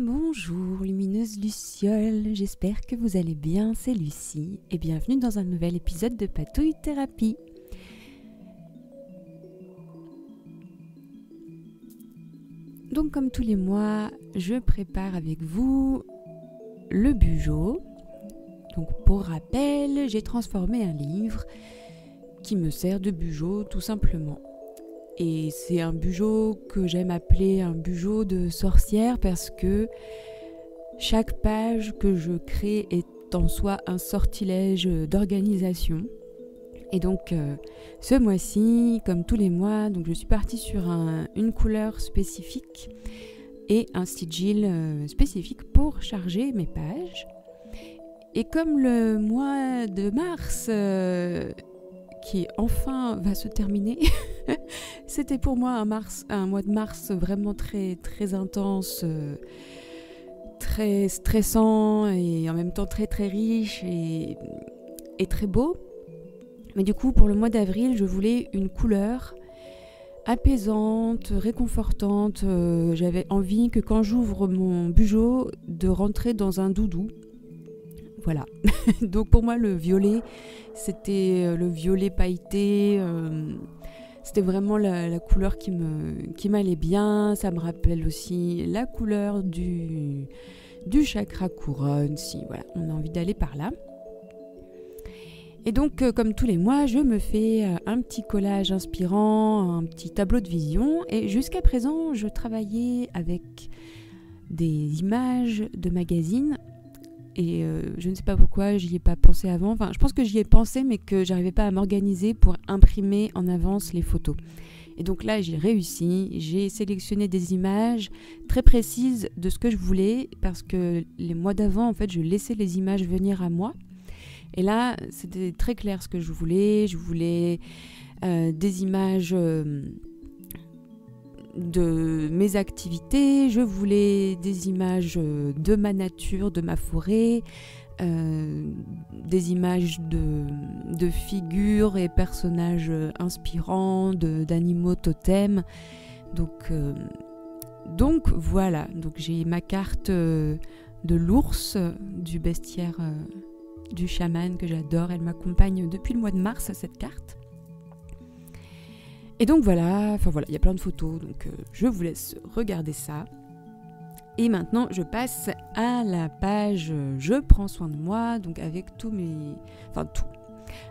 Bonjour lumineuse Luciole, j'espère que vous allez bien, c'est Lucie et bienvenue dans un nouvel épisode de Patouille Thérapie. Donc comme tous les mois, je prépare avec vous le bugeot. Donc pour rappel, j'ai transformé un livre qui me sert de bugeot tout simplement. Et c'est un bugeot que j'aime appeler un bugeot de sorcière parce que chaque page que je crée est en soi un sortilège d'organisation. Et donc ce mois-ci, comme tous les mois, donc je suis partie sur une couleur spécifique et un sigil spécifique pour charger mes pages. Et comme le mois de mars qui enfin va se terminer, c'était pour moi un mois de mars vraiment très, très intense, très stressant et en même temps très très riche et très beau. Mais du coup pour le mois d'avril je voulais une couleur apaisante, réconfortante. J'avais envie que quand j'ouvre mon bugeot de rentrer dans un doudou. Voilà, donc pour moi le violet, c'était le violet pailleté, c'était vraiment la couleur qui m'allait bien. Ça me rappelle aussi la couleur du chakra couronne, si voilà, on a envie d'aller par là. Et donc comme tous les mois, je me fais un petit collage inspirant, un petit tableau de vision. Et jusqu'à présent, je travaillais avec des images de magazines. Et je ne sais pas pourquoi j'y ai pas pensé avant. Enfin, je pense que j'y ai pensé, mais que j'arrivais pas à m'organiser pour imprimer en avance les photos. Et donc là, j'ai réussi. J'ai sélectionné des images très précises de ce que je voulais, parce que les mois d'avant, en fait, je laissais les images venir à moi. Et là, c'était très clair ce que je voulais. Je voulais des images de mes activités, je voulais des images de ma nature, de ma forêt, des images de figures et personnages inspirants, d'animaux totems. Donc voilà, donc j'ai ma carte de l'ours, du bestiaire du chaman que j'adore. Elle m'accompagne depuis le mois de mars, cette carte. Et donc voilà, il y a plein de photos, donc je vous laisse regarder ça. Et maintenant, je passe à la page « Je prends soin de moi », donc avec tout.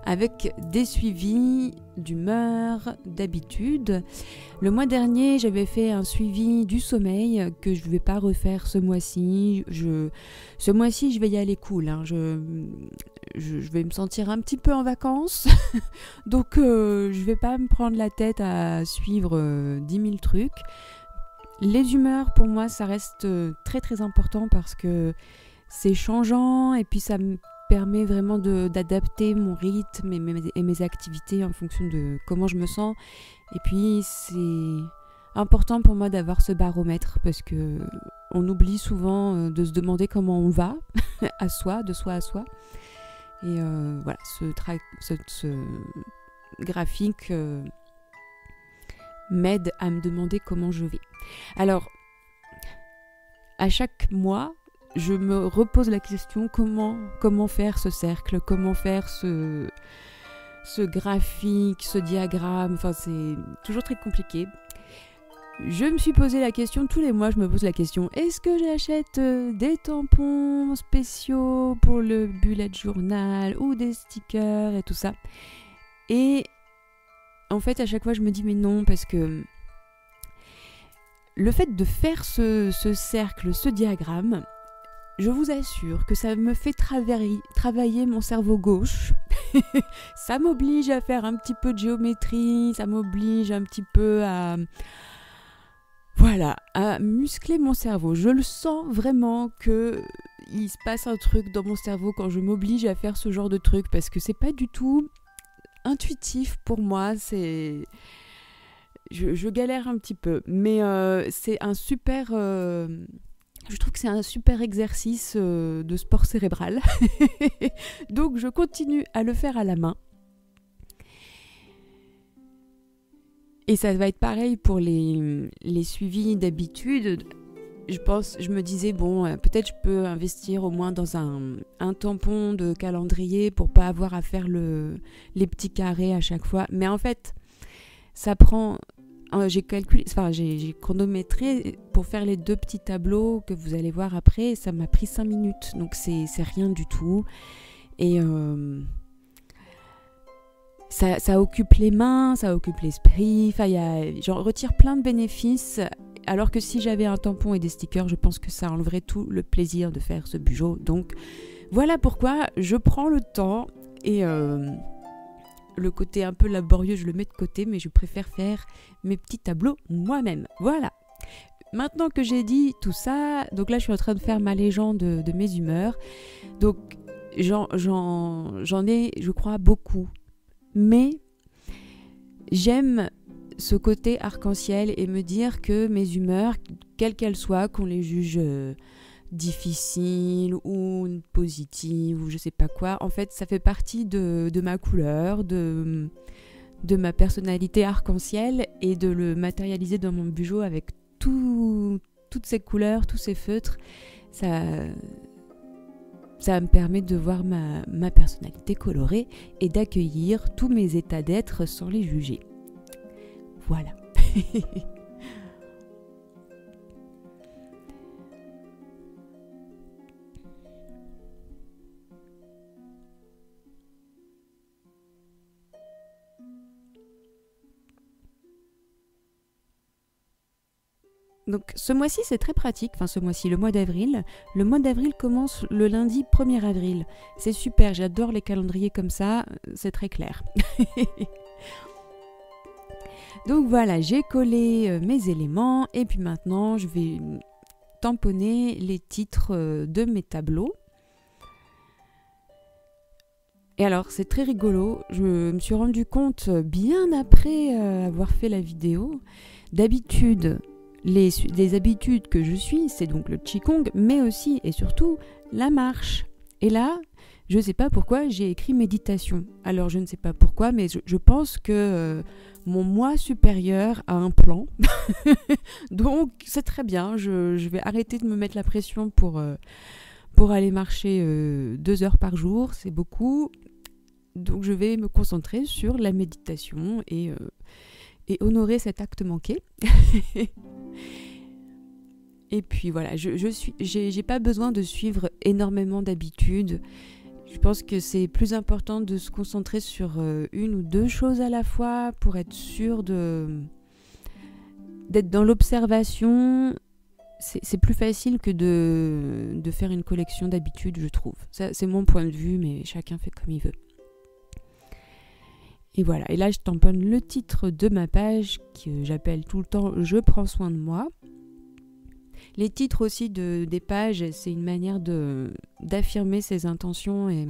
Avec des suivis d'humeur, d'habitude. Le mois dernier, j'avais fait un suivi du sommeil que je ne vais pas refaire ce mois-ci. Ce mois-ci, je vais y aller cool. Je vais me sentir un petit peu en vacances. Donc, je ne vais pas me prendre la tête à suivre 10 000 trucs. Les humeurs, pour moi, ça reste très très important parce que c'est changeant et puis ça me permet vraiment d'adapter mon rythme et mes activités en fonction de comment je me sens. Et puis c'est important pour moi d'avoir ce baromètre parce que on oublie souvent de se demander comment on va de soi à soi. Et voilà, ce graphique m'aide à me demander comment je vais. Alors, à chaque mois, je me repose la question comment faire ce cercle, comment faire ce graphique, ce diagramme. Enfin, c'est toujours très compliqué. Je me suis posé la question, tous les mois je me pose la question, est-ce que j'achète des tampons spéciaux pour le bullet journal ou des stickers et tout ça. Et en fait, à chaque fois je me dis mais non, parce que le fait de faire ce cercle, ce diagramme, je vous assure que ça me fait travailler mon cerveau gauche. Ça m'oblige à faire un petit peu de géométrie, ça m'oblige un petit peu à muscler mon cerveau. Je le sens vraiment que il se passe un truc dans mon cerveau quand je m'oblige à faire ce genre de truc, parce que c'est pas du tout intuitif pour moi. Je galère un petit peu, mais c'est un super... Je trouve que c'est un super exercice de sport cérébral. Donc je continue à le faire à la main. Et ça va être pareil pour les suivis d'habitude. je me disais, bon, peut-être je peux investir au moins dans un tampon de calendrier pour pas avoir à faire les petits carrés à chaque fois. Mais en fait, ça prend... J'ai calculé, enfin j'ai chronométré pour faire les 2 petits tableaux que vous allez voir après, ça m'a pris 5 minutes, donc c'est rien du tout. Et ça occupe les mains, ça occupe l'esprit, enfin j'en retire plein de bénéfices, alors que si j'avais un tampon et des stickers, je pense que ça enlèverait tout le plaisir de faire ce bijou. Donc voilà pourquoi je prends le temps et... le côté un peu laborieux, je le mets de côté, mais je préfère faire mes petits tableaux moi-même. Voilà. Maintenant que j'ai dit tout ça, donc là je suis en train de faire ma légende de mes humeurs. Donc j'en ai, je crois, beaucoup. Mais j'aime ce côté arc-en-ciel et me dire que mes humeurs, quelles qu'elles soient, qu'on les juge... difficile ou positive ou je sais pas quoi, en fait ça fait partie de ma couleur, de ma personnalité arc-en-ciel, et de le matérialiser dans mon bijou avec toutes ces couleurs, tous ces feutres, ça me permet de voir ma personnalité colorée et d'accueillir tous mes états d'être sans les juger. Voilà. Donc ce mois-ci c'est très pratique, enfin ce mois-ci, le mois d'avril. Le mois d'avril commence le lundi 1er avril. C'est super, j'adore les calendriers comme ça, c'est très clair. Donc voilà, j'ai collé mes éléments et puis maintenant je vais tamponner les titres de mes tableaux. Et alors c'est très rigolo, je me suis rendu compte bien après avoir fait la vidéo, d'habitude... Les habitudes que je suis, c'est donc le Qigong, mais aussi et surtout la marche. Et là, je ne sais pas pourquoi, j'ai écrit méditation. Alors je ne sais pas pourquoi, mais je pense que mon moi supérieur a un plan. Donc c'est très bien, je vais arrêter de me mettre la pression pour aller marcher 2 heures par jour, c'est beaucoup. Donc je vais me concentrer sur la méditation et honorer cet acte manqué. Et puis voilà, j'ai pas besoin de suivre énormément d'habitudes. Je pense que c'est plus important de se concentrer sur 1 ou 2 choses à la fois pour être sûr d'être dans l'observation. C'est plus facile que de faire une collection d'habitudes, je trouve. Ça, c'est mon point de vue, mais chacun fait comme il veut. Et voilà, et là je tamponne le titre de ma page que j'appelle tout le temps « Je prends soin de moi ». Les titres aussi des pages, c'est une manière d'affirmer ses intentions et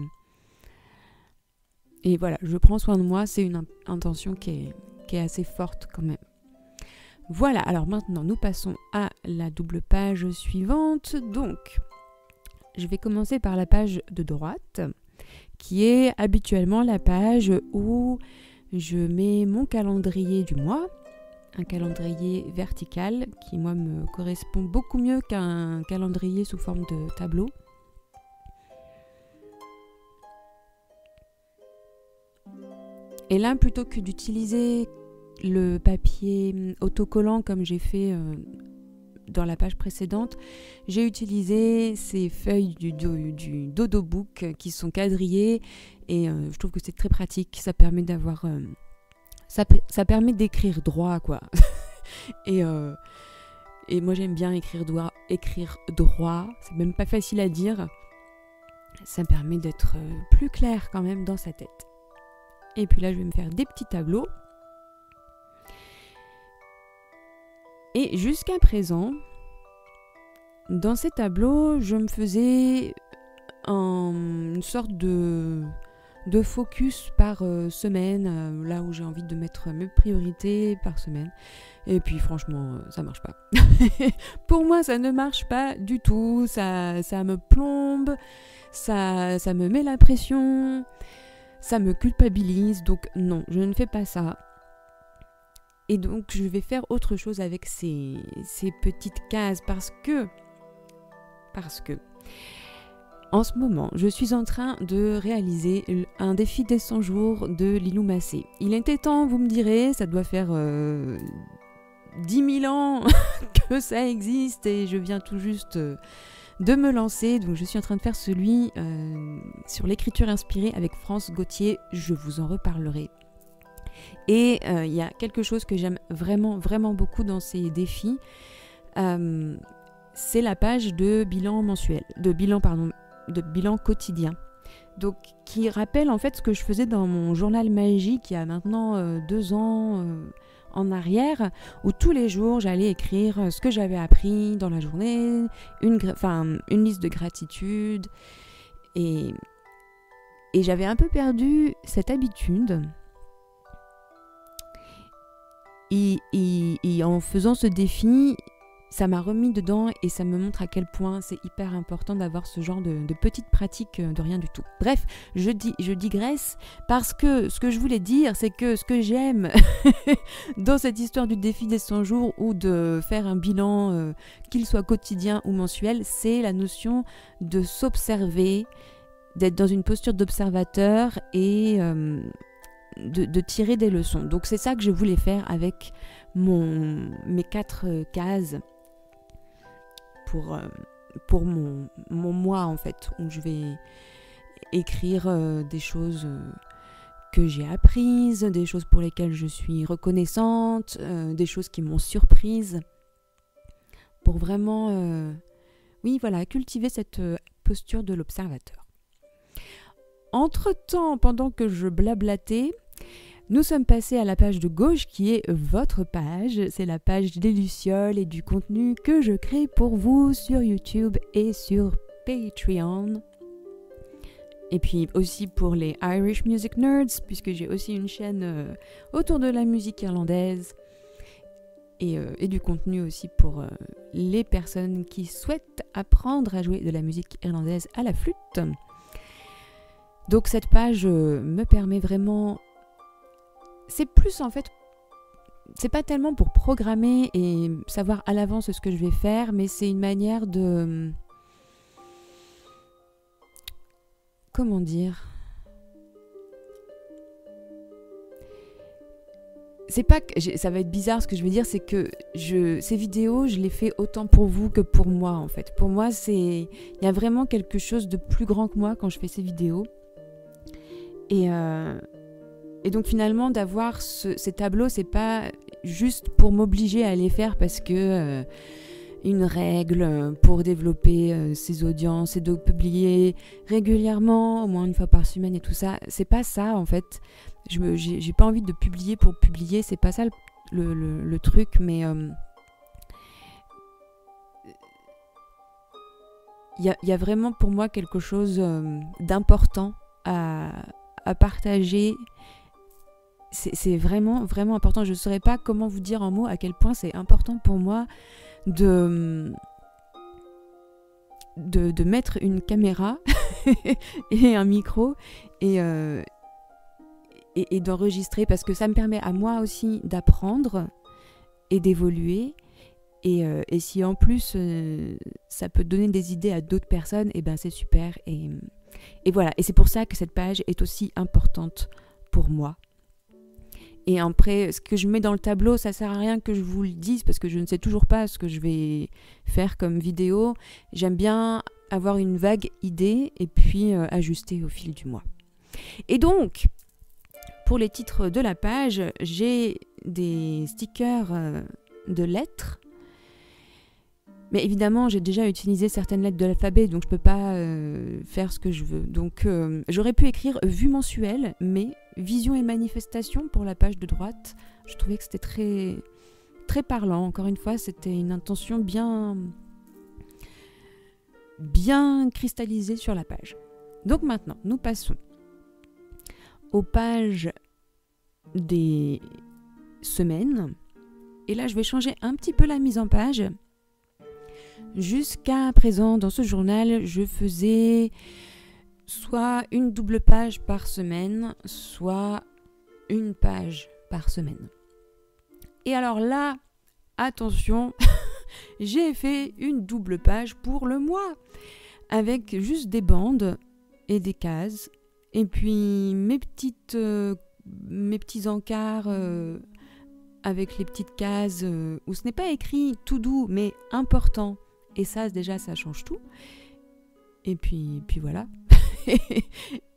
voilà, je prends soin de moi, c'est une intention qui est assez forte quand même. Voilà, alors maintenant nous passons à la double page suivante. Donc, je vais commencer par la page de droite, qui est habituellement la page où je mets mon calendrier du mois, un calendrier vertical qui moi me correspond beaucoup mieux qu'un calendrier sous forme de tableau. Et là, plutôt que d'utiliser le papier autocollant comme j'ai fait dans la page précédente, j'ai utilisé ces feuilles du Dodo Book qui sont quadrillées et je trouve que c'est très pratique. Ça permet d'avoir, ça permet d'écrire droit, quoi. et moi j'aime bien écrire droit. C'est même pas facile à dire. Ça permet d'être plus clair quand même dans sa tête. Et puis là je vais me faire des petits tableaux. Et jusqu'à présent, dans ces tableaux, je me faisais une sorte de focus par semaine, là où j'ai envie de mettre mes priorités par semaine. Et puis franchement, ça marche pas. Pour moi, ça ne marche pas du tout. Ça me plombe, ça me met la pression, ça me culpabilise. Donc non, je ne fais pas ça. Et donc je vais faire autre chose avec ces petites cases parce que en ce moment, je suis en train de réaliser un défi des 100 jours de Lilou Massé. Il était temps, vous me direz, ça doit faire 10 000 ans que ça existe et je viens tout juste de me lancer. Donc je suis en train de faire celui sur l'écriture inspirée avec France Gauthier. Je vous en reparlerai. Et il y a quelque chose que j'aime vraiment, vraiment beaucoup dans ces défis. C'est la page de bilan mensuel, de bilan quotidien. Donc, qui rappelle en fait ce que je faisais dans mon journal magique il y a maintenant 2 ans en arrière, où tous les jours j'allais écrire ce que j'avais appris dans la journée, une liste de gratitude. Et j'avais un peu perdu cette habitude. Et en faisant ce défi, ça m'a remis dedans et ça me montre à quel point c'est hyper important d'avoir ce genre de petites pratiques de rien du tout. Bref, je digresse parce que ce que je voulais dire, c'est que ce que j'aime dans cette histoire du défi des 100 jours ou de faire un bilan, qu'il soit quotidien ou mensuel, c'est la notion de s'observer, d'être dans une posture d'observateur et de tirer des leçons. Donc c'est ça que je voulais faire avec mes 4 cases pour mon mois en fait, où je vais écrire des choses que j'ai apprises, des choses pour lesquelles je suis reconnaissante, des choses qui m'ont surprise, pour vraiment cultiver cette posture de l'observateur. Entre-temps, pendant que je blablatais, nous sommes passés à la page de gauche qui est votre page. C'est la page des lucioles et du contenu que je crée pour vous sur YouTube et sur Patreon. Et puis aussi pour les Irish Music Nerds, puisque j'ai aussi une chaîne autour de la musique irlandaise. Et du contenu aussi pour les personnes qui souhaitent apprendre à jouer de la musique irlandaise à la flûte. Donc cette page me permet vraiment... C'est plus en fait... C'est pas tellement pour programmer et savoir à l'avance ce que je vais faire, mais c'est une manière de... Comment dire ? C'est pas que... Ça va être bizarre ce que je vais dire, c'est que ces vidéos, je les fais autant pour vous que pour moi en fait. Pour moi, il y a vraiment quelque chose de plus grand que moi quand je fais ces vidéos. Et donc finalement d'avoir ces tableaux, c'est pas juste pour m'obliger à les faire parce que une règle pour développer ses audiences et de publier régulièrement, au moins une fois par semaine et tout ça. C'est pas ça en fait. J'ai pas envie de publier pour publier, c'est pas ça le truc, mais il y a vraiment pour moi quelque chose d'important à partager. C'est vraiment, vraiment important. Je ne saurais pas comment vous dire en mots à quel point c'est important pour moi de mettre une caméra et un micro et d'enregistrer, parce que ça me permet à moi aussi d'apprendre et d'évoluer. Et si en plus ça peut donner des idées à d'autres personnes, et ben c'est super. Et voilà, et c'est pour ça que cette page est aussi importante pour moi. Et après, ce que je mets dans le tableau, ça sert à rien que je vous le dise parce que je ne sais toujours pas ce que je vais faire comme vidéo. J'aime bien avoir une vague idée et puis ajuster au fil du mois. Et donc, pour les titres de la page, j'ai des stickers de lettres. Mais évidemment, j'ai déjà utilisé certaines lettres de l'alphabet, donc je ne peux pas faire ce que je veux. Donc, j'aurais pu écrire vue mensuelle, mais vision et manifestation pour la page de droite. Je trouvais que c'était très, très parlant. Encore une fois, c'était une intention bien cristallisée sur la page. Donc maintenant, nous passons aux pages des semaines. Et là, je vais changer un petit peu la mise en page. Jusqu'à présent, dans ce journal, je faisais soit une double page par semaine, soit une page par semaine. Et alors là, attention, j'ai fait une double page pour le mois avec juste des bandes et des cases. Et puis mes petits encarts avec les petites cases où ce n'est pas écrit tout doux mais important. Et ça déjà ça change tout. Et puis voilà.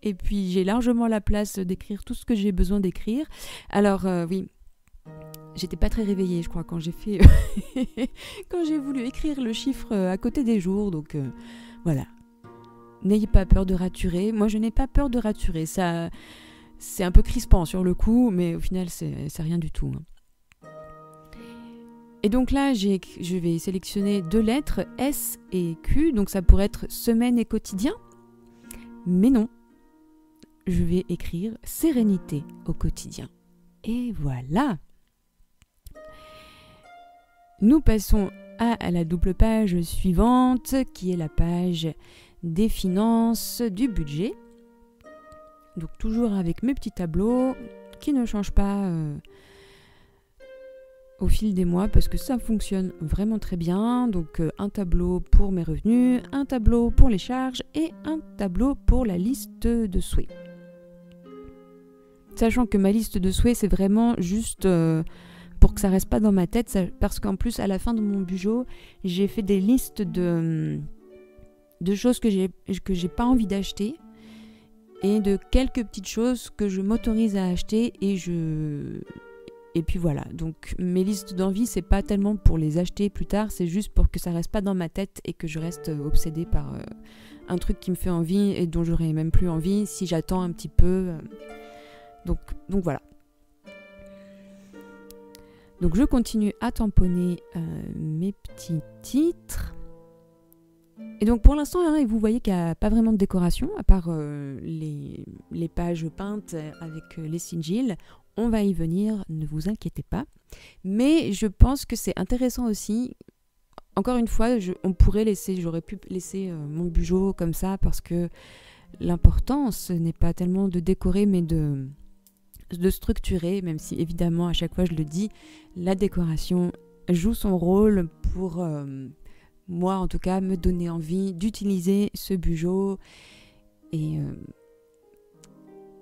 Et puis j'ai largement la place d'écrire tout ce que j'ai besoin d'écrire. Alors oui, j'étais pas très réveillée je crois quand j'ai fait quand j'ai voulu écrire le chiffre à côté des jours. Donc voilà. N'ayez pas peur de raturer. Moi je n'ai pas peur de raturer. Ça, c'est un peu crispant sur le coup, mais au final c'est rien du tout. Et donc là, je vais sélectionner 2 lettres, S et Q, donc ça pourrait être semaine et quotidien. Mais non, je vais écrire sérénité au quotidien. Et voilà. Nous passons à la double page suivante, qui est la page des finances, du budget. Donc toujours avec mes petits tableaux, qui ne changent pas au fil des mois parce que ça fonctionne vraiment très bien. Donc un tableau pour mes revenus, un tableau pour les charges et un tableau pour la liste de souhaits. Sachant que ma liste de souhaits c'est vraiment juste pour que ça reste pas dans ma tête, parce qu'en plus à la fin de mon budget j'ai fait des listes de choses que j'ai pas envie d'acheter et de quelques petites choses que je m'autorise à acheter et puis voilà, donc mes listes d'envie, c'est pas tellement pour les acheter plus tard, c'est juste pour que ça reste pas dans ma tête et que je reste obsédée par un truc qui me fait envie et dont j'aurais même plus envie si j'attends un petit peu. Donc voilà. Donc je continue à tamponner mes petits titres. Et donc pour l'instant, vous voyez qu'il n'y a pas vraiment de décoration, à part les pages peintes avec les sigils. On va y venir, ne vous inquiétez pas. Mais je pense que c'est intéressant aussi. Encore une fois, j'aurais pu laisser mon budget comme ça parce que l'important, ce n'est pas tellement de décorer, mais de structurer, même si évidemment, à chaque fois je le dis, la décoration joue son rôle pour, moi en tout cas, me donner envie d'utiliser ce budget et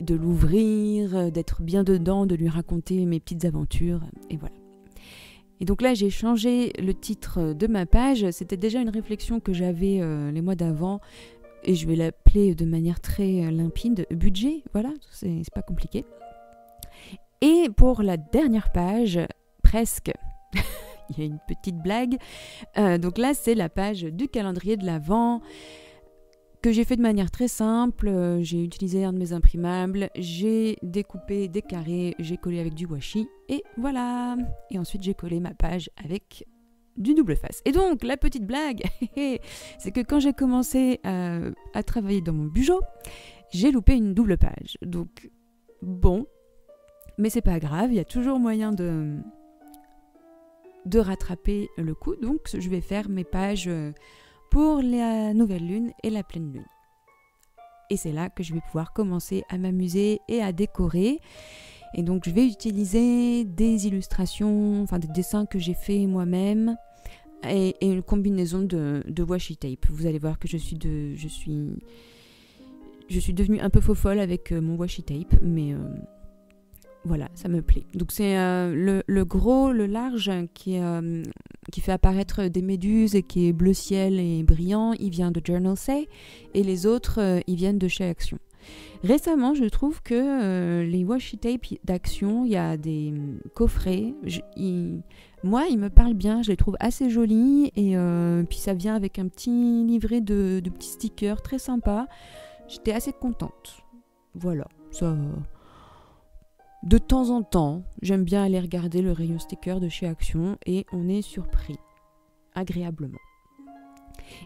de l'ouvrir, d'être bien dedans, de lui raconter mes petites aventures, et voilà. Et donc là, j'ai changé le titre de ma page. C'était déjà une réflexion que j'avais les mois d'avant, et je vais l'appeler de manière très limpide, budget, voilà, c'est pas compliqué. Et pour la dernière page, presque, il y a une petite blague, donc là, c'est la page du calendrier de l'Avent, que j'ai fait de manière très simple. J'ai utilisé un de mes imprimables, j'ai découpé des carrés, j'ai collé avec du washi et voilà. Et ensuite j'ai collé ma page avec du double face. Et donc la petite blague, c'est que quand j'ai commencé à travailler dans mon budget, j'ai loupé une double page. Donc bon, mais c'est pas grave, il y a toujours moyen de rattraper le coup. Donc je vais faire mes pages pour la nouvelle lune et la pleine lune. Et c'est là que je vais pouvoir commencer à m'amuser et à décorer. Et donc je vais utiliser des illustrations, enfin des dessins que j'ai fait moi-même et une combinaison de washi tape. Vous allez voir que je suis devenue un peu faux-folle avec mon washi tape, mais voilà, ça me plaît. Donc c'est le gros, le large qui fait apparaître des méduses et qui est bleu ciel et brillant, il vient de Journal Say, et les autres, ils viennent de chez Action. Récemment, je trouve que les washi tape d'Action, il y a des coffrets, moi, ils me parlent bien, je les trouve assez jolis, et puis ça vient avec un petit livret de petits stickers très sympa. J'étais assez contente. Voilà, ça... De temps en temps, j'aime bien aller regarder le rayon sticker de chez Action et on est surpris, agréablement.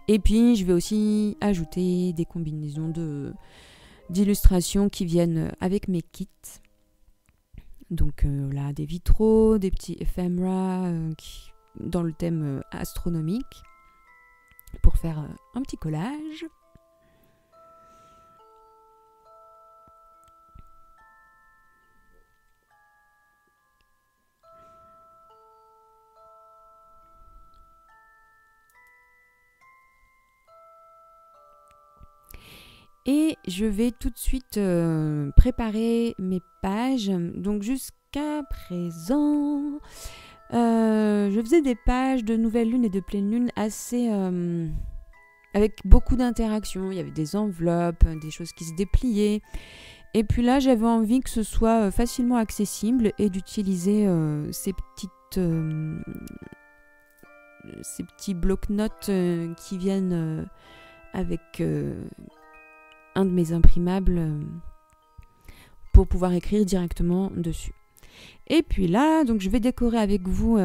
Et puis, je vais aussi ajouter des combinaisons d'illustrations qui viennent avec mes kits. Donc là, des vitraux, des petits éphémères dans le thème astronomique pour faire un petit collage. Et je vais tout de suite préparer mes pages. Donc jusqu'à présent, je faisais des pages de nouvelle lune et de pleine lune assez... avec beaucoup d'interactions. Il y avait des enveloppes, des choses qui se dépliaient. Et puis là, j'avais envie que ce soit facilement accessible et d'utiliser ces petits blocs-notes qui viennent avec un de mes imprimables pour pouvoir écrire directement dessus. Et puis là, donc je vais décorer avec vous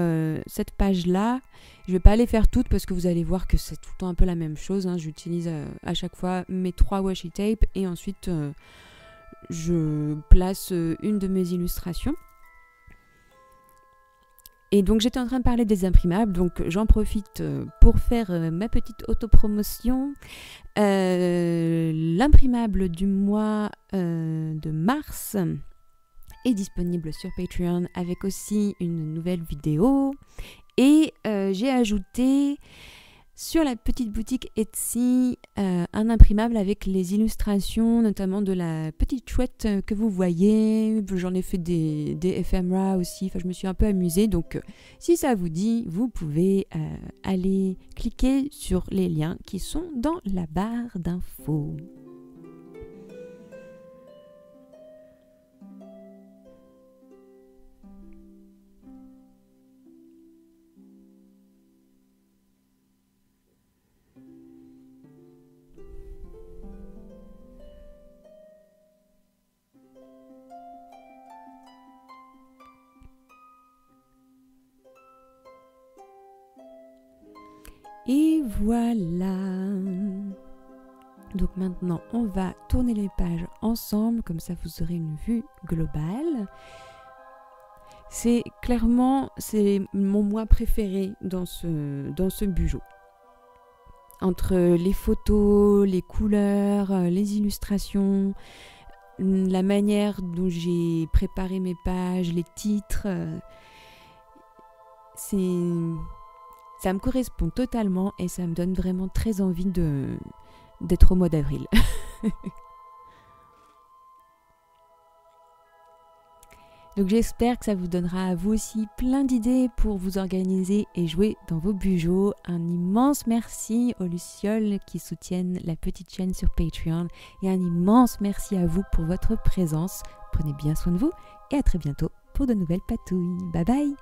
cette page-là. Je ne vais pas les faire toutes parce que vous allez voir que c'est tout le temps un peu la même chose. Hein. J'utilise à chaque fois mes 3 washi tape et ensuite je place une de mes illustrations. Et donc j'étais en train de parler des imprimables, donc j'en profite pour faire ma petite autopromotion. L'imprimable du mois de mars est disponible sur Patreon avec aussi une nouvelle vidéo. Et j'ai ajouté sur la petite boutique Etsy un imprimable avec les illustrations, notamment de la petite chouette que vous voyez. J'en ai fait des ephemera aussi, enfin, je me suis un peu amusée. Donc si ça vous dit, vous pouvez aller cliquer sur les liens qui sont dans la barre d'infos. Et voilà. Donc maintenant, on va tourner les pages ensemble, comme ça vous aurez une vue globale. C'est mon mois préféré dans ce Bujo. Entre les photos, les couleurs, les illustrations, la manière dont j'ai préparé mes pages, les titres, ça me correspond totalement et ça me donne vraiment très envie d'être au mois d'avril. Donc j'espère que ça vous donnera à vous aussi plein d'idées pour vous organiser et jouer dans vos Bujos. Un immense merci aux Lucioles qui soutiennent la petite chaîne sur Patreon et un immense merci à vous pour votre présence. Prenez bien soin de vous et à très bientôt pour de nouvelles patouilles. Bye bye!